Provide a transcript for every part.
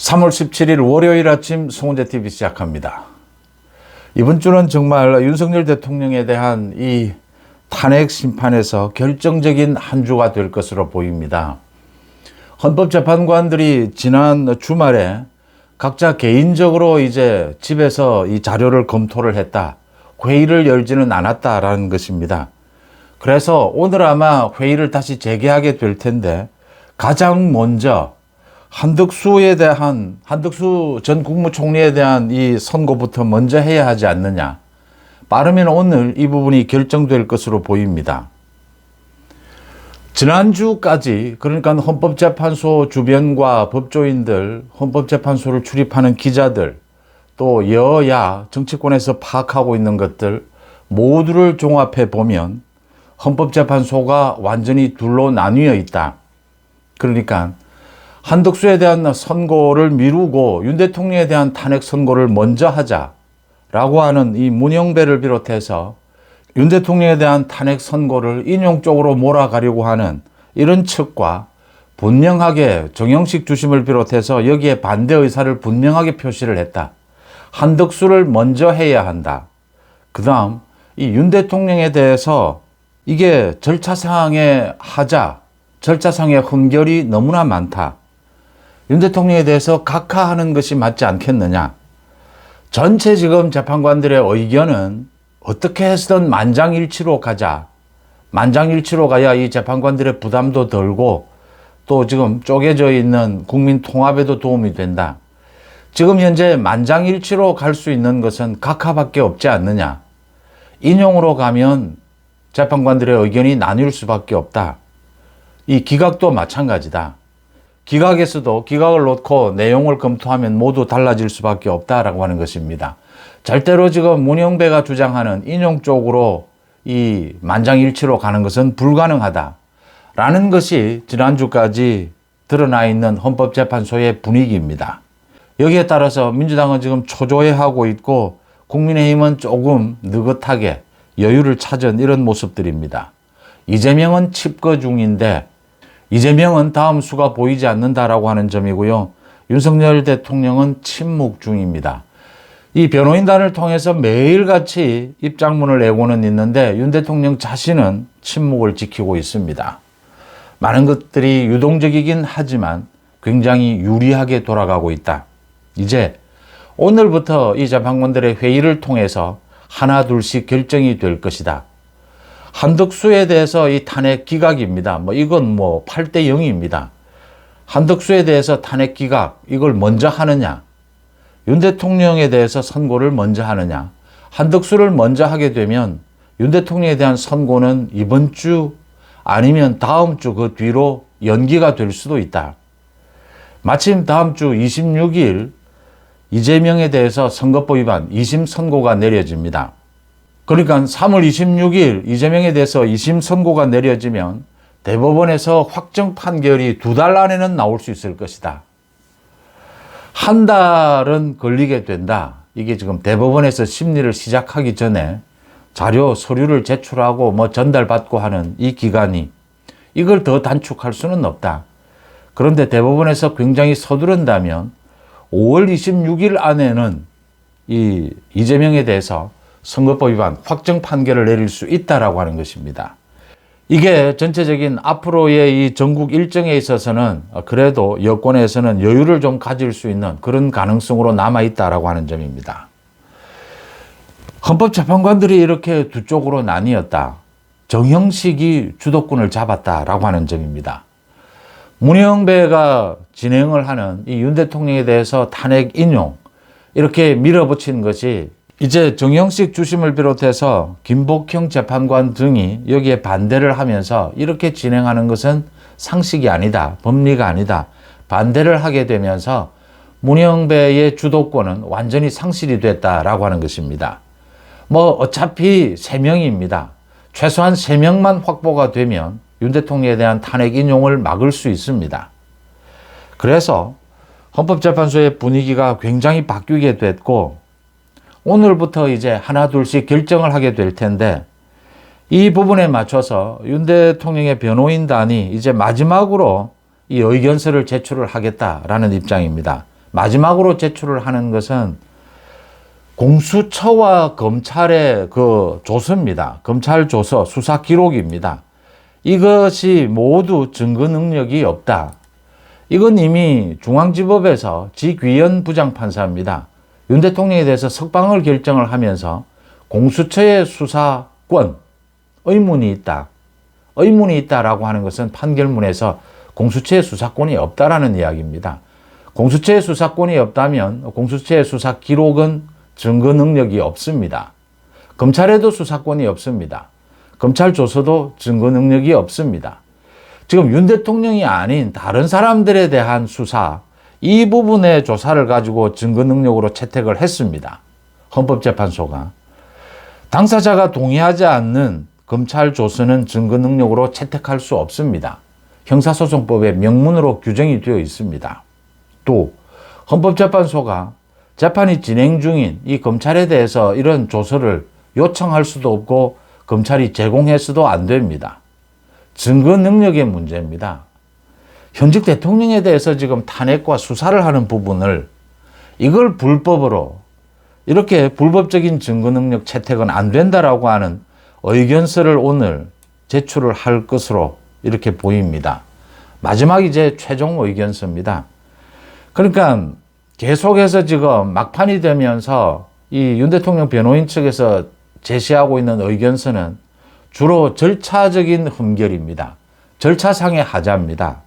3월 17일 월요일 아침 송은재TV 시작합니다. 이번 주는 정말 윤석열 대통령에 대한 이 탄핵 심판에서 결정적인 한 주가 될 것으로 보입니다. 헌법재판관들이 지난 주말에 각자 개인적으로 이제 집에서 이 자료를 검토를 했다. 회의를 열지는 않았다라는 것입니다. 그래서 오늘 아마 회의를 다시 재개하게 될 텐데 가장 먼저 한덕수 전 국무총리에 대한 이 선고부터 먼저 해야 하지 않느냐. 빠르면 오늘 이 부분이 결정될 것으로 보입니다. 지난주까지 그러니까 헌법재판소 주변과 법조인들, 헌법재판소를 출입하는 기자들, 또 여야 정치권에서 파악하고 있는 것들 모두를 종합해 보면 헌법재판소가 완전히 둘로 나뉘어 있다. 그러니까 한덕수에 대한 선고를 미루고 윤 대통령에 대한 탄핵 선고를 먼저 하자라고 하는 이 문영배를 비롯해서 윤 대통령에 대한 탄핵 선고를 인용 쪽으로 몰아가려고 하는 이런 측과 분명하게 정영식 주심을 비롯해서 여기에 반대 의사를 분명하게 표시를 했다. 한덕수를 먼저 해야 한다. 그 다음 이 윤 대통령에 대해서 이게 절차상의 하자, 절차상의 흠결이 너무나 많다. 윤 대통령에 대해서 각하하는 것이 맞지 않겠느냐. 전체 지금 재판관들의 의견은 어떻게 해서든 만장일치로 가자. 만장일치로 가야 이 재판관들의 부담도 덜고 또 지금 쪼개져 있는 국민 통합에도 도움이 된다. 지금 현재 만장일치로 갈 수 있는 것은 각하밖에 없지 않느냐. 인용으로 가면 재판관들의 의견이 나뉠 수밖에 없다. 이 기각도 마찬가지다. 기각에서도 기각을 놓고 내용을 검토하면 모두 달라질 수밖에 없다라고 하는 것입니다. 절대로 지금 문영배가 주장하는 인용 쪽으로 이 만장일치로 가는 것은 불가능하다라는 것이 지난주까지 드러나 있는 헌법재판소의 분위기입니다. 여기에 따라서 민주당은 지금 초조해하고 있고 국민의힘은 조금 느긋하게 여유를 찾은 이런 모습들입니다. 이재명은 칩거 중인데 이재명은 다음 수가 보이지 않는다라고 하는 점이고요. 윤석열 대통령은 침묵 중입니다. 이 변호인단을 통해서 매일같이 입장문을 내고는 있는데 윤 대통령 자신은 침묵을 지키고 있습니다. 많은 것들이 유동적이긴 하지만 굉장히 유리하게 돌아가고 있다. 이제 오늘부터 이 재판관들의 회의를 통해서 하나 둘씩 결정이 될 것이다. 한덕수에 대해서 이 탄핵 기각입니다. 이건 8대 0입니다. 한덕수에 대해서 탄핵 기각, 이걸 먼저 하느냐. 윤 대통령에 대해서 선고를 먼저 하느냐. 한덕수를 먼저 하게 되면 윤 대통령에 대한 선고는 이번 주 아니면 다음 주 그 뒤로 연기가 될 수도 있다. 마침 다음 주 26일 이재명에 대해서 선거법 위반 2심 선고가 내려집니다. 그러니까 3월 26일 이재명에 대해서 2심 선고가 내려지면 대법원에서 확정 판결이 2달 안에는 나올 수 있을 것이다. 한 달은 걸리게 된다. 이게 지금 대법원에서 심리를 시작하기 전에 자료, 서류를 제출하고 전달받고 하는 이 기간이 이걸 더 단축할 수는 없다. 그런데 대법원에서 굉장히 서두른다면 5월 26일 안에는 이 이재명에 대해서 선거법 위반 확정 판결을 내릴 수 있다라고 하는 것입니다. 이게 전체적인 앞으로의 이 전국 일정에 있어서는 그래도 여권에서는 여유를 좀 가질 수 있는 그런 가능성으로 남아있다라고 하는 점입니다. 헌법재판관들이 이렇게 두 쪽으로 나뉘었다. 정형식이 주도권을 잡았다라고 하는 점입니다. 문영배가 진행을 하는 이 윤 대통령에 대해서 탄핵 인용 이렇게 밀어붙이는 것이 이제 정영식 주심을 비롯해서 김복형 재판관 등이 여기에 반대를 하면서 이렇게 진행하는 것은 상식이 아니다. 법리가 아니다. 반대를 하게 되면서 문영배의 주도권은 완전히 상실이 됐다라고 하는 것입니다. 어차피 3명입니다. 최소한 3명만 확보가 되면 윤 대통령에 대한 탄핵 인용을 막을 수 있습니다. 그래서 헌법재판소의 분위기가 굉장히 바뀌게 됐고 오늘부터 이제 하나 둘씩 결정을 하게 될 텐데 이 부분에 맞춰서 윤 대통령의 변호인단이 이제 마지막으로 이 의견서를 제출을 하겠다라는 입장입니다. 마지막으로 제출을 하는 것은 공수처와 검찰의 그 조서입니다. 검찰 조서, 수사 기록입니다. 이것이 모두 증거 능력이 없다. 이건 이미 중앙지법에서 지귀현 부장판사입니다. 윤 대통령에 대해서 석방을 결정을 하면서 공수처의 수사권, 의문이 있다. 의문이 있다라고 하는 것은 판결문에서 공수처의 수사권이 없다라는 이야기입니다. 공수처의 수사권이 없다면 공수처의 수사 기록은 증거 능력이 없습니다. 검찰에도 수사권이 없습니다. 검찰 조서도 증거 능력이 없습니다. 지금 윤 대통령이 아닌 다른 사람들에 대한 수사, 이 부분의 조사를 가지고 증거 능력으로 채택을 했습니다. 헌법재판소가. 당사자가 동의하지 않는 검찰 조서는 증거 능력으로 채택할 수 없습니다. 형사소송법에 명문으로 규정이 되어 있습니다. 또 헌법재판소가 재판이 진행 중인 이 검찰에 대해서 이런 조서를 요청할 수도 없고 검찰이 제공해서도 안 됩니다. 증거 능력의 문제입니다. 현직 대통령에 대해서 지금 탄핵과 수사를 하는 부분을 이걸 불법으로 이렇게 불법적인 증거 능력 채택은 안 된다라고 하는 의견서를 오늘 제출을 할 것으로 이렇게 보입니다. 마지막 이제 최종 의견서입니다. 그러니까 계속해서 지금 막판이 되면서 이 윤 대통령 변호인 측에서 제시하고 있는 의견서는 주로 절차적인 흠결입니다. 절차상의 하자입니다.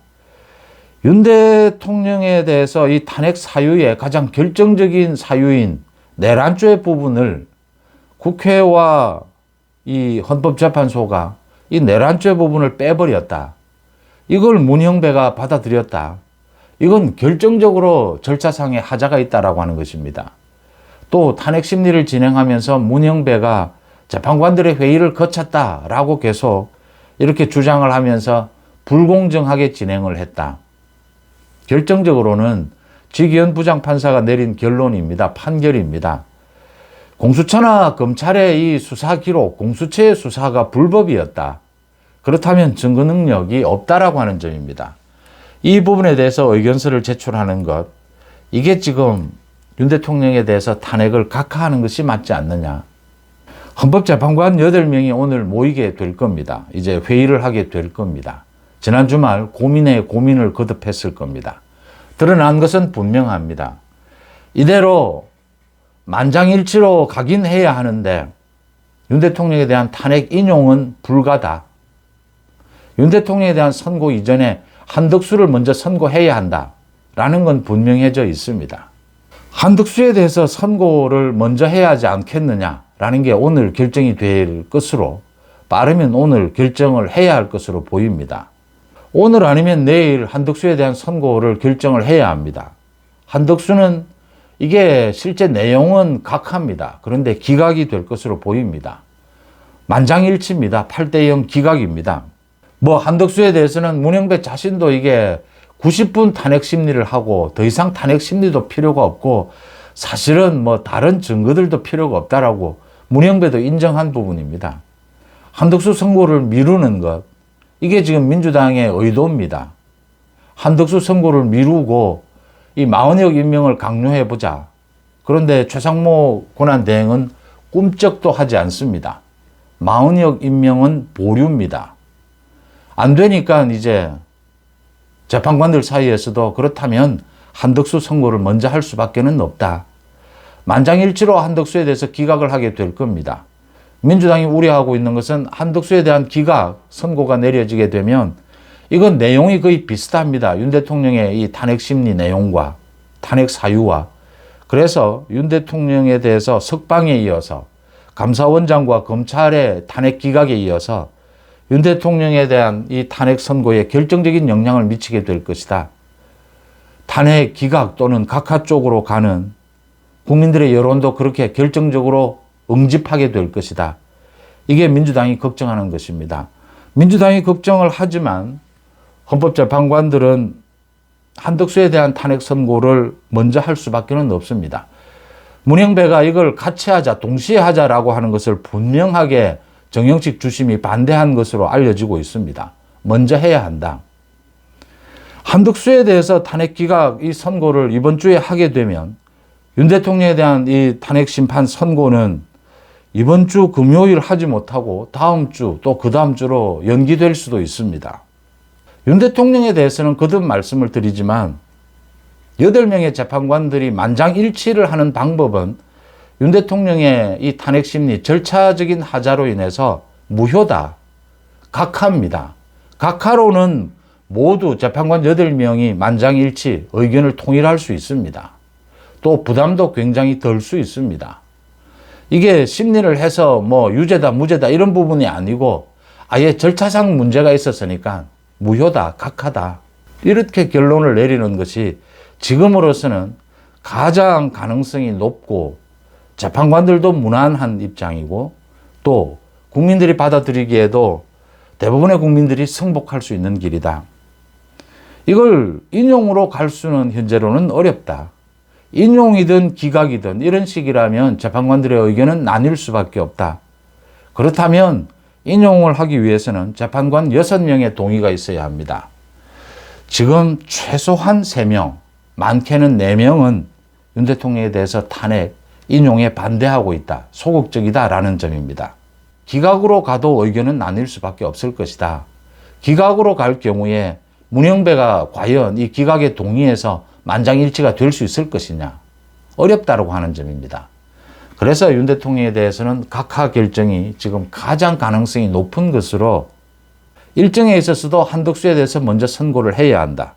윤 대통령에 대해서 이 탄핵 사유의 가장 결정적인 사유인 내란죄 부분을 국회와 이 헌법재판소가 이 내란죄 부분을 빼버렸다. 이걸 문형배가 받아들였다. 이건 결정적으로 절차상의 하자가 있다라고 하는 것입니다. 또 탄핵 심리를 진행하면서 문형배가 재판관들의 회의를 거쳤다라고 계속 이렇게 주장을 하면서 불공정하게 진행을 했다. 결정적으로는 지기현 부장판사가 내린 결론입니다. 판결입니다. 공수처나 검찰의 이 수사 기록, 공수처의 수사가 불법이었다. 그렇다면 증거 능력이 없다라고 하는 점입니다. 이 부분에 대해서 의견서를 제출하는 것, 이게 지금 윤 대통령에 대해서 탄핵을 각하하는 것이 맞지 않느냐. 헌법재판관 8명이 오늘 모이게 될 겁니다. 이제 회의를 하게 될 겁니다. 지난 주말 고민에 고민을 거듭했을 겁니다. 드러난 것은 분명합니다. 이대로 만장일치로 가긴 해야 하는데 윤 대통령에 대한 탄핵 인용은 불가다. 윤 대통령에 대한 선고 이전에 한덕수를 먼저 선고해야 한다라는 건 분명해져 있습니다. 한덕수에 대해서 선고를 먼저 해야 하지 않겠느냐라는 게 오늘 결정이 될 것으로, 빠르면 오늘 결정을 해야 할 것으로 보입니다. 오늘 아니면 내일 한덕수에 대한 선고를 결정을 해야 합니다. 한덕수는 이게 실제 내용은 각하입니다. 그런데 기각이 될 것으로 보입니다. 만장일치입니다. 8대0 기각입니다. 한덕수에 대해서는 문형배 자신도 이게 90분 탄핵 심리를 하고 더 이상 탄핵 심리도 필요가 없고 사실은 다른 증거들도 필요가 없다라고 문형배도 인정한 부분입니다. 한덕수 선고를 미루는 것, 이게 지금 민주당의 의도입니다. 한덕수 선고를 미루고 이 마흔역 임명을 강요해보자. 그런데 최상목 권한대행은 꿈쩍도 하지 않습니다. 마흔역 임명은 보류입니다. 안 되니까 이제 재판관들 사이에서도 그렇다면 한덕수 선고를 먼저 할 수밖에 없다. 만장일치로 한덕수에 대해서 기각을 하게 될 겁니다. 민주당이 우려하고 있는 것은 한덕수에 대한 기각 선고가 내려지게 되면 이건 내용이 거의 비슷합니다. 윤 대통령의 이 탄핵 심리 내용과 탄핵 사유와. 그래서 윤 대통령에 대해서 석방에 이어서 감사원장과 검찰의 탄핵 기각에 이어서 윤 대통령에 대한 이 탄핵 선고에 결정적인 영향을 미치게 될 것이다. 탄핵 기각 또는 각하 쪽으로 가는 국민들의 여론도 그렇게 결정적으로 응집하게 될 것이다. 이게 민주당이 걱정하는 것입니다. 민주당이 걱정을 하지만 헌법재판관들은 한덕수에 대한 탄핵 선고를 먼저 할 수밖에 없습니다. 문형배가 이걸 같이 하자, 동시에 하자라고 하는 것을 분명하게 정영식 주심이 반대한 것으로 알려지고 있습니다. 먼저 해야 한다. 한덕수에 대해서 탄핵 기각 이 선고를 이번 주에 하게 되면 윤 대통령에 대한 이 탄핵 심판 선고는 이번 주 금요일 하지 못하고 다음 주 또 그 다음 주로 연기될 수도 있습니다. 윤 대통령에 대해서는 거듭 말씀을 드리지만 8명의 재판관들이 만장일치를 하는 방법은 윤 대통령의 이 탄핵 심리 절차적인 하자로 인해서 무효다. 각하입니다. 각하로는 모두 재판관 8명이 만장일치 의견을 통일할 수 있습니다. 또 부담도 굉장히 덜 수 있습니다. 이게 심리를 해서 뭐 유죄다 무죄다 이런 부분이 아니고 아예 절차상 문제가 있었으니까 무효다 각하다 이렇게 결론을 내리는 것이 지금으로서는 가장 가능성이 높고 재판관들도 무난한 입장이고 또 국민들이 받아들이기에도 대부분의 국민들이 승복할 수 있는 길이다. 이걸 인용으로 갈 수는 현재로는 어렵다. 인용이든 기각이든 이런 식이라면 재판관들의 의견은 나뉠 수밖에 없다. 그렇다면 인용을 하기 위해서는 재판관 6명의 동의가 있어야 합니다. 지금 최소한 3명, 많게는 4명은 윤 대통령에 대해서 탄핵, 인용에 반대하고 있다. 소극적이다라는 점입니다. 기각으로 가도 의견은 나뉠 수밖에 없을 것이다. 기각으로 갈 경우에 문영배가 과연 이 기각에 동의해서 만장일치가 될 수 있을 것이냐. 어렵다고 하는 점입니다. 그래서 윤 대통령에 대해서는 각하 결정이 지금 가장 가능성이 높은 것으로 일정에 있어서도 한덕수에 대해서 먼저 선고를 해야 한다.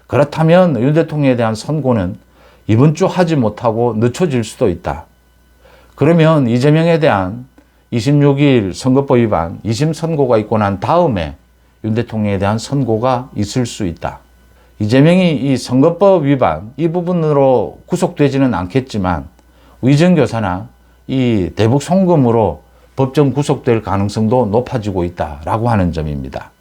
그렇다면 윤 대통령에 대한 선고는 이번 주 하지 못하고 늦춰질 수도 있다. 그러면 이재명에 대한 26일 선거법 위반 2심 선고가 있고 난 다음에 윤 대통령에 대한 선고가 있을 수 있다. 이재명이 이 선거법 위반 이 부분으로 구속되지는 않겠지만 위정교사나 이 대북 송금으로 법정 구속될 가능성도 높아지고 있다라고 하는 점입니다.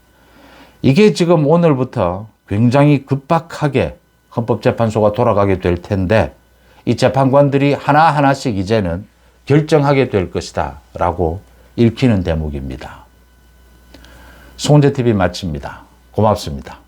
이게 지금 오늘부터 굉장히 급박하게 헌법재판소가 돌아가게 될 텐데 이 재판관들이 하나하나씩 이제는 결정하게 될 것이다 라고 읽히는 대목입니다. 송은재TV 마칩니다. 고맙습니다.